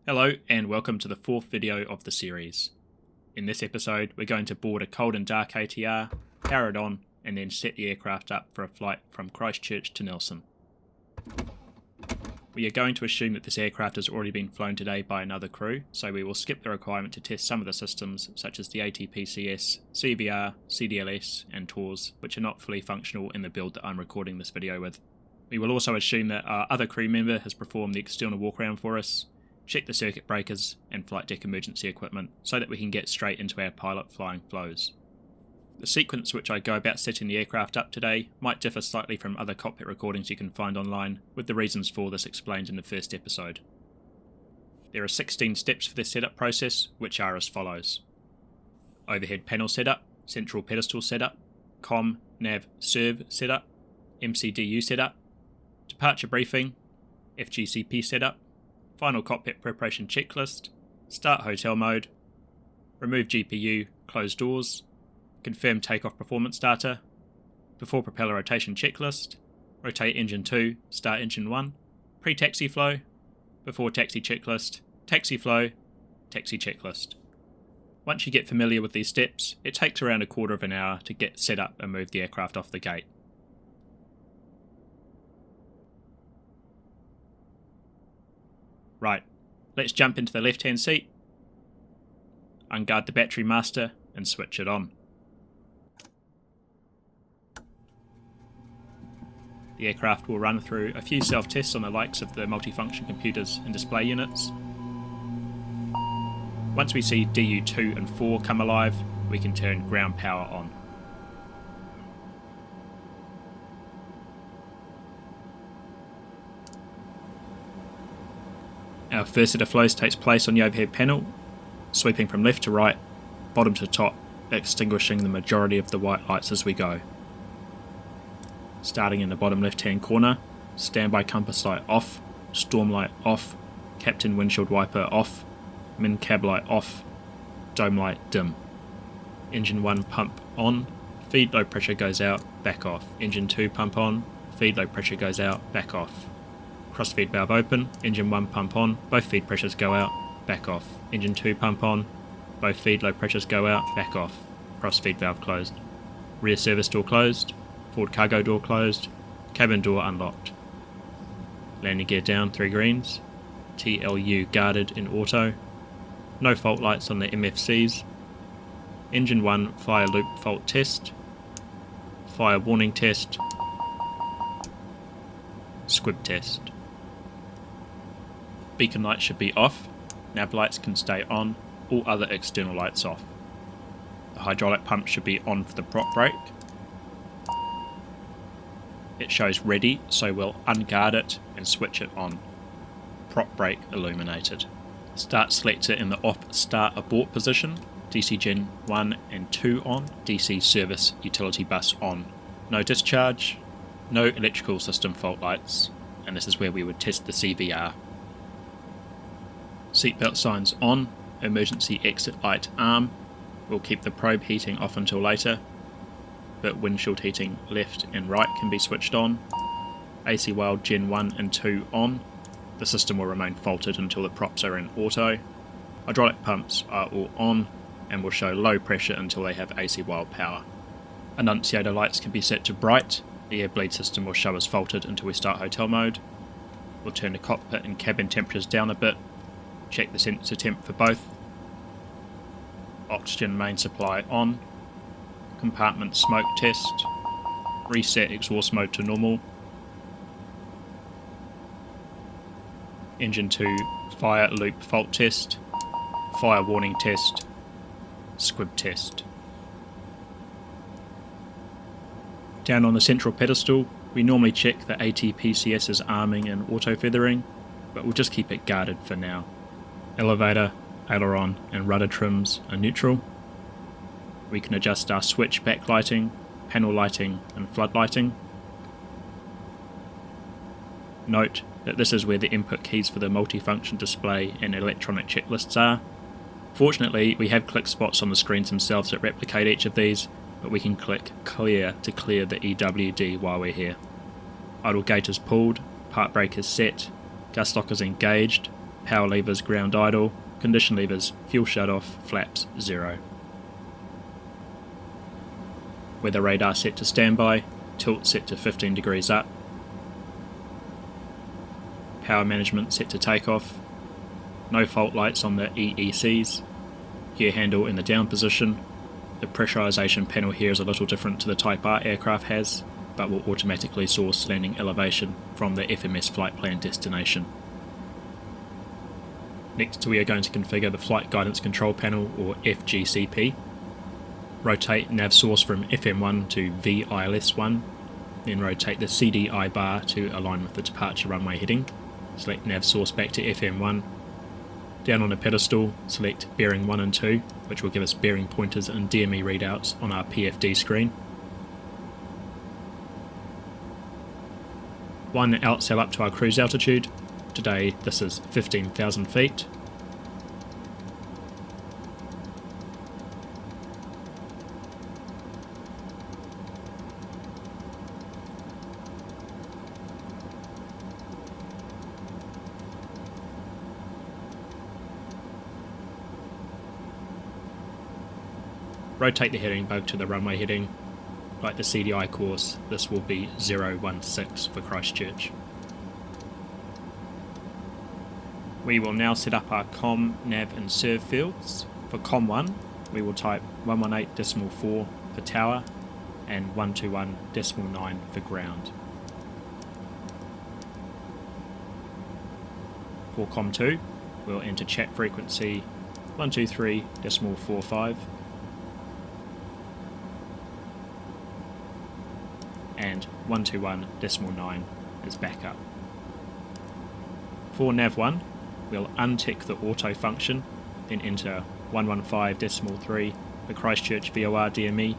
Hello and welcome to the fourth video of the series. In this episode we're going to board a cold and dark ATR, power it on and then set the aircraft up for a flight from Christchurch to Nelson. We are going to assume that this aircraft has already been flown today by another crew, so we will skip the requirement to test some of the systems such as the ATPCS, CVR, CDLS and TORS, which are not fully functional in the build that I'm recording this video with. We will also assume that our other crew member has performed the external walk around for us, check the circuit breakers and flight deck emergency equipment so that we can get straight into our pilot flying flows. The sequence which I go about setting the aircraft up today might differ slightly from other cockpit recordings you can find online, with the reasons for this explained in the first episode. There are 16 steps for this setup process, which are as follows. Overhead panel setup, central pedestal setup, COM, nav, serv setup, MCDU setup, departure briefing, FGCP setup, final cockpit preparation checklist, start hotel mode, remove GPU, close doors, confirm takeoff performance data, before propeller rotation checklist, rotate engine 2, start engine 1, pre-taxi flow, before taxi checklist, taxi flow, taxi checklist. Once you get familiar with these steps, it takes around a quarter of an hour to get set up and move the aircraft off the gate. Right, let's jump into the left hand seat, unguard the battery master and switch it on. The aircraft will run through a few self-tests on the likes of the multifunction computers and display units. Once we see DU2 and 4 come alive, we can turn ground power on. Our first set of flows takes place on the overhead panel, sweeping from left to right, bottom to top, extinguishing the majority of the white lights as we go. Starting in the bottom left hand corner, standby compass light off, storm light off, captain windshield wiper off, min cab light off, dome light dim. Engine 1 pump on, feed low pressure goes out, back off. Engine 2 pump on, feed low pressure goes out, back off. Crossfeed valve open, engine 1 pump on, both feed pressures go out, back off. Engine 2 pump on, both feed low pressures go out, back off. Crossfeed valve closed. Rear service door closed. Forward cargo door closed, cabin door unlocked. Landing gear down 3 greens, TLU guarded in auto, no fault lights on the MFCs, engine 1 fire loop fault test, fire warning test, squib test. Beacon lights should be off, nav lights can stay on, all other external lights off. The hydraulic pump should be on for the prop brake. It shows ready, so we'll unguard it and switch it on. Prop brake illuminated. Start selector in the off start abort position. DC Gen 1 and 2 on. DC service utility bus on. No discharge, no electrical system fault lights, and this is where we would test the CVR. Seatbelt signs on. Emergency exit light arm. We'll keep the probe heating off until later, but windshield heating left and right can be switched on. AC Wild Gen 1 and 2 on. The system will remain faulted until the props are in auto. Hydraulic pumps are all on and will show low pressure until they have AC Wild power. Annunciator lights can be set to bright. The air bleed system will show as faulted until we start hotel mode. We'll turn the cockpit and cabin temperatures down a bit. Check the sensor temp for both. Oxygen main supply on. Compartment smoke test, reset exhaust mode to normal, engine 2 fire loop fault test, fire warning test, squib test. Down on the central pedestal, we normally check the ATPCS's arming and auto feathering, but we'll just keep it guarded for now. Elevator, aileron and rudder trims are neutral. We can adjust our switch backlighting, panel lighting and flood lighting. Note that this is where the input keys for the multifunction display and electronic checklists are. Fortunately, we have click spots on the screens themselves that replicate each of these, but we can click clear to clear the EWD while we're here. Idle gate is pulled, park brake is set, gas lock is engaged, power levers ground idle, condition levers fuel shut off, flaps 0. Weather radar set to standby, tilt set to 15 degrees up, power management set to takeoff, no fault lights on the EECs, gear handle in the down position. The pressurization panel here is a little different to the Type R aircraft has, but will automatically source landing elevation from the FMS flight plan destination. Next we are going to configure the Flight Guidance Control Panel, or FGCP. Rotate nav source from FM1 to VILS1, then rotate the CDI bar to align with the departure runway heading. Select nav source back to FM1. Down on the pedestal, select bearing 1 and 2, which will give us bearing pointers and DME readouts on our PFD screen. 1 outsail up to our cruise altitude. Today this is 15,000 feet. Rotate the heading bug to the runway heading. Like the CDI course, this will be 016 for Christchurch. We will now set up our COM, NAV and SERV fields. For COM1, we will type 118.4 for tower and 121.9 for ground. For COM2, we'll enter chat frequency 123.45 and 121.9 as backup. For NAV1, we'll untick the auto function, then enter 115.3 for Christchurch VOR DME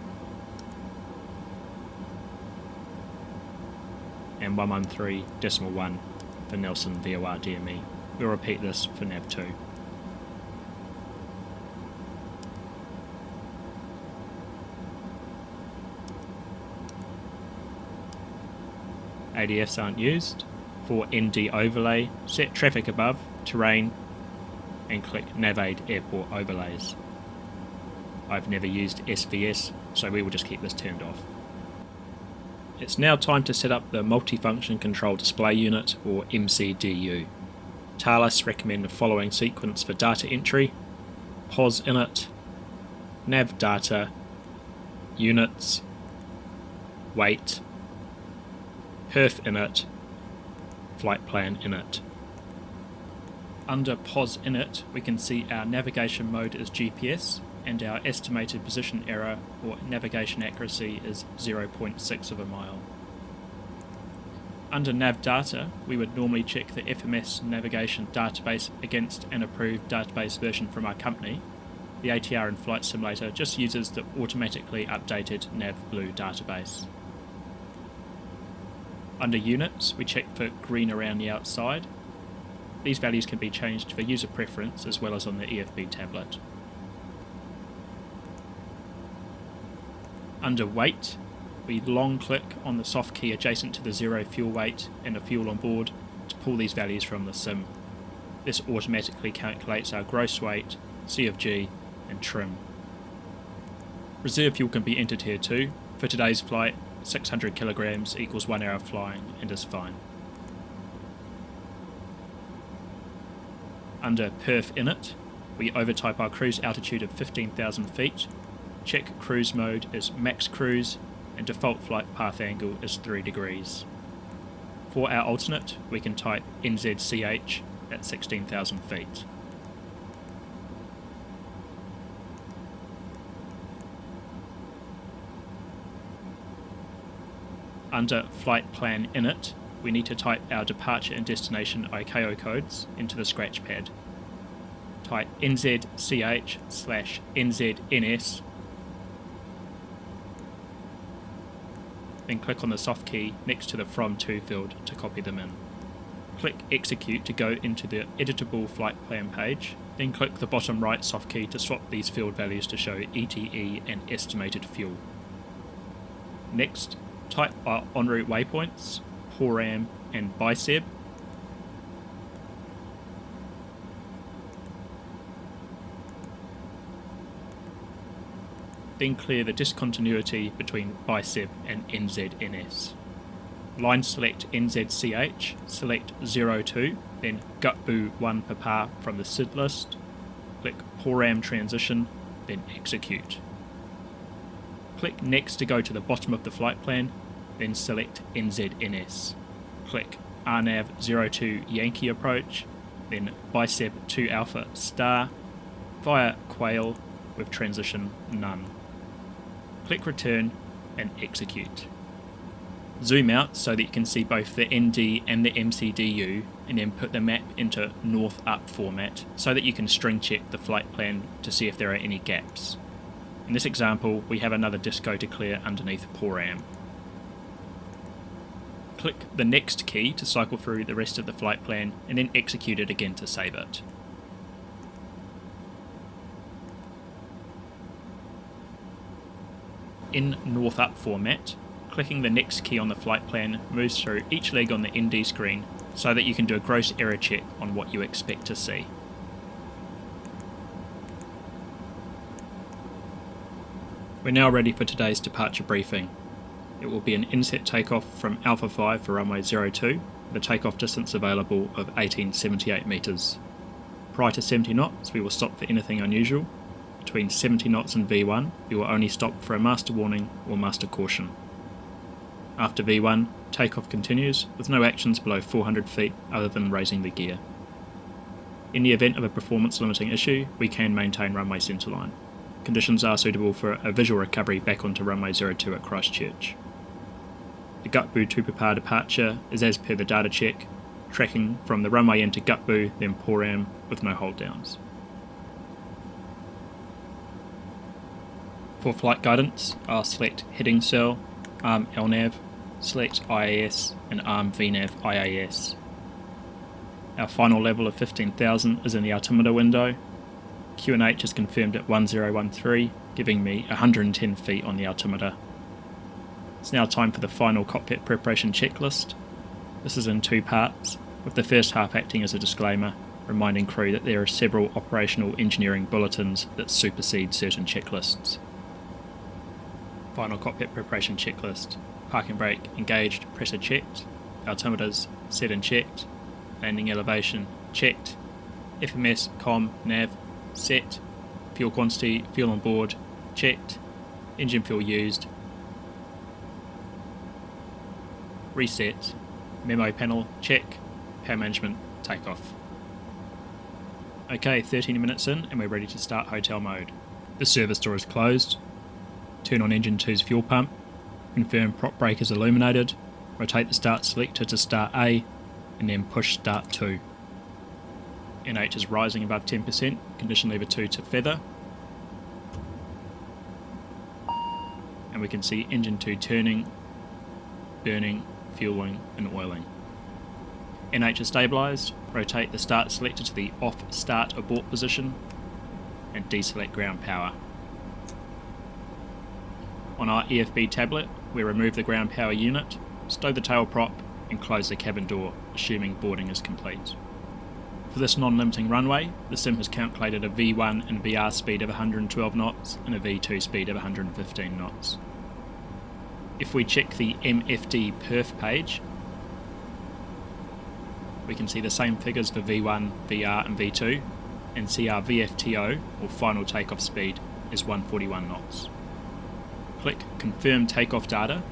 and 113.1 for Nelson VOR DME. We'll repeat this for NAV2. ADFs aren't used. For ND overlay, set traffic above, terrain, and click Navaid Airport Overlays. I've never used SVS, so we will just keep this turned off. It's now time to set up the Multifunction Control Display Unit, or MCDU. Thales recommend the following sequence for data entry: POS init, nav data, units, weight, perf init, flight plan init. Under POS init, we can see our navigation mode is GPS and our estimated position error or navigation accuracy is 0.6 of a mile. Under nav data, we would normally check the FMS navigation database against an approved database version from our company. The ATR in Flight Simulator just uses the automatically updated NavBlue database. Under units, we check for green around the outside. These values can be changed for user preference as well as on the EFB tablet. Under weight, we long click on the soft key adjacent to the zero fuel weight and the fuel on board to pull these values from the sim. This automatically calculates our gross weight, C of G and trim. Reserve fuel can be entered here too. For today's flight, 600 kilograms equals 1 hour of flying and is fine. Under perf init, we overtype our cruise altitude of 15,000 feet, check cruise mode is max cruise, and default flight path angle is 3 degrees. For our alternate, we can type NZCH at 16,000 feet. Under flight plan init, we need to type our departure and destination ICAO codes into the scratch pad. Type NZCH/NZNS, then click on the soft key next to the From To field to copy them in. Click Execute to go into the editable flight plan page, then click the bottom right soft key to swap these field values to show ETE and estimated fuel. Next, type our en route waypoints, Horam and Bicep. then clear the discontinuity between bicep and NZNS. Line select NZCH, select 02, then gutboo 1 papa from the SID list, click PORAM transition, then execute. Click next to go to the bottom of the flight plan, then select NZNS. Click RNAV 02 Yankee approach, then bicep 2 alpha star, via Quail with transition none. Click return and execute. Zoom out so that you can see both the ND and the MCDU, and then put the map into north up format so that you can string check the flight plan to see if there are any gaps. In this example, we have another disco to clear underneath PORAM. Click the next key to cycle through the rest of the flight plan and then execute it again to save it. In north up format, clicking the next key on the flight plan moves through each leg on the ND screen so that you can do a gross error check on what you expect to see. We're now ready for today's departure briefing. It will be an inset takeoff from Alpha 5 for runway 02, with a takeoff distance available of 1878 metres. Prior to 70 knots, we will stop for anything unusual. Between 70 knots and V1, we will only stop for a master warning or master caution. After V1, takeoff continues with no actions below 400 feet other than raising the gear. In the event of a performance limiting issue, we can maintain runway centreline. Conditions are suitable for a visual recovery back onto runway 02 at Christchurch. The gutboo 2 papa departure is as per the data check, tracking from the runway into gutboo then PORAM with no hold downs. For flight guidance, I'll select heading cell, ARM LNAV, select IAS and ARM VNAV IAS. Our final level of 15,000 is in the altimeter window. QNH is confirmed at 1013, giving me 110 feet on the altimeter. It's now time for the final cockpit preparation checklist. This is in 2 parts, with the first half acting as a disclaimer, reminding crew that there are several operational engineering bulletins that supersede certain checklists. Final cockpit preparation checklist. Parking brake engaged, pressure checked, altimeters set and checked, landing elevation checked, FMS, COM, nav set, fuel quantity, fuel on board checked, engine fuel used, reset, memo panel check, power management takeoff. Okay, 13 minutes in and we're ready to start hotel mode. The service door is closed. Turn on engine 2's fuel pump, confirm prop brake is illuminated, rotate the start selector to start A, and then push start 2. NH is rising above 10%, condition lever 2 to feather, and we can see engine 2 turning, burning, fueling and oiling. NH is stabilised, rotate the start selector to the off start abort position, and deselect ground power. On our EFB tablet, we remove the ground power unit, stow the tail prop and close the cabin door, assuming boarding is complete. For this non-limiting runway, the sim has calculated a V1 and VR speed of 112 knots and a V2 speed of 115 knots. If we check the MFD perf page, we can see the same figures for V1, VR and V2, and see our VFTO, or final takeoff speed, is 141 knots. Click Confirm Takeoff Data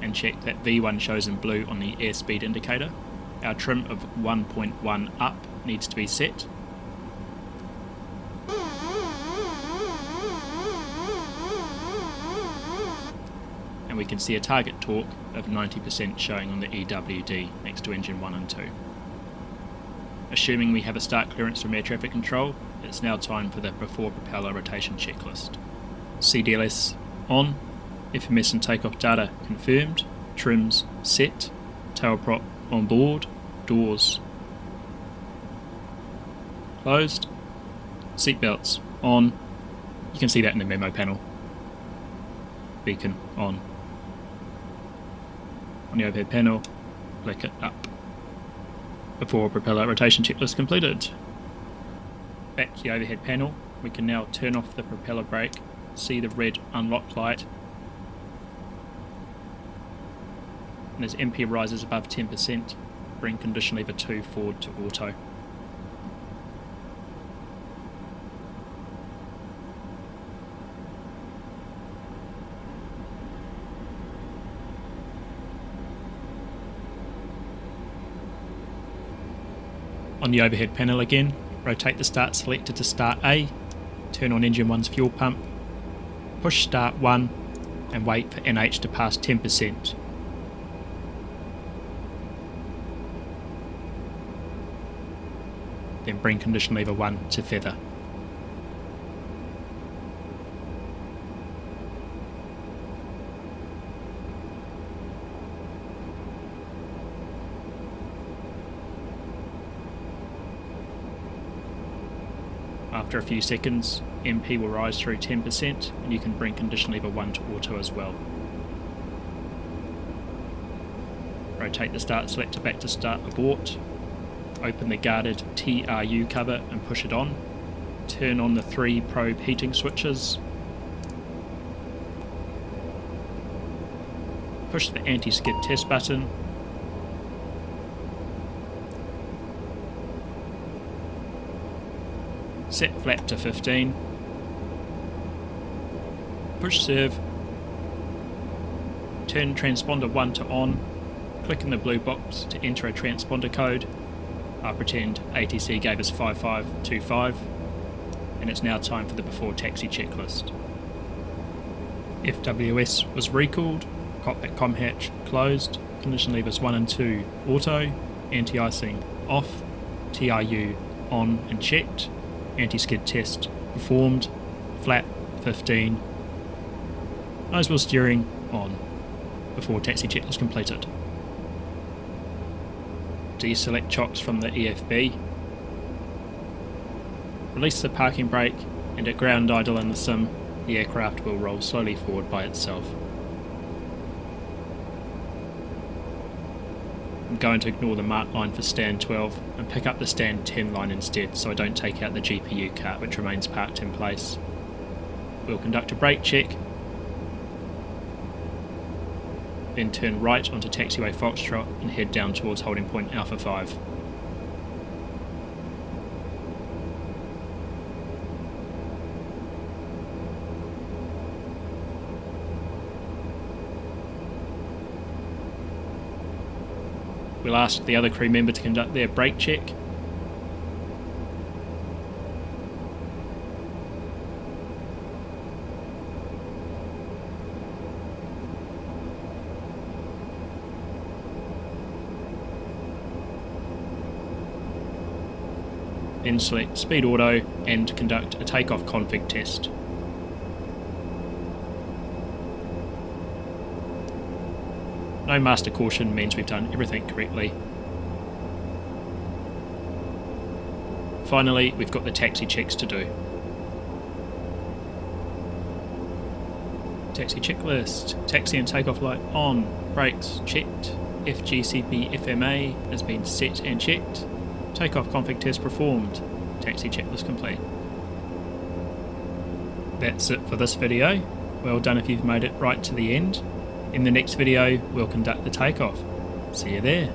and check that V1 shows in blue on the airspeed indicator. Our trim of 1.1 up needs to be set. And we can see a target torque of 90% showing on the EWD next to engine 1 and 2. Assuming we have a start clearance from air traffic control, it's now time for the before propeller rotation checklist. CDLS on, FMS and takeoff data confirmed, trims set, tail prop on board, doors closed, seatbelts on, you can see that in the memo panel, beacon on. On the overhead panel, flick it up. Before propeller rotation checklist completed. Back to the overhead panel, we can now turn off the propeller brake see the red unlock light. And as MP rises above 10%, bring condition lever 2 forward to auto. On the overhead panel again, rotate the start selector to start A, turn on engine 1's fuel pump, push start 1 and wait for NH to pass 10%. Then bring condition lever 1 to feather. After a few seconds, MP will rise through 10% and you can bring condition lever 1 to auto as well. Rotate the start selector back to start abort, open the guarded TRU cover and push it on, turn on the 3 probe heating switches, push the anti-skid test button, set flap to 15, push serve, turn transponder 1 to on, click in the blue box to enter a transponder code. I'll pretend ATC gave us 5525, and it's now time for the before taxi checklist. FWS was recalled, cockpit comm hatch closed, condition levers 1 and 2 auto, anti-icing off, TRU on and checked, anti-skid test performed, flap 15, nose wheel steering on, before taxi checklist completed. Deselect chocks from the EFB, release the parking brake, and at ground idle in the sim, the aircraft will roll slowly forward by itself. I'm going to ignore the mark line for stand 12 and pick up the stand 10 line instead so I don't take out the GPU cart which remains parked in place. We'll conduct a brake check, then turn right onto taxiway Foxtrot and head down towards holding point Alpha 5. We'll ask the other crew member to conduct their brake check. Then select Speed Auto and conduct a takeoff config test. No master caution means we've done everything correctly. Finally, we've got the taxi checks to do. Taxi checklist. Taxi and takeoff light on. Brakes checked. FGCP FMA has been set and checked. Takeoff config test performed. Taxi checklist complete. That's it for this video. Well done if you've made it right to the end. In the next video, we'll conduct the takeoff. See you there.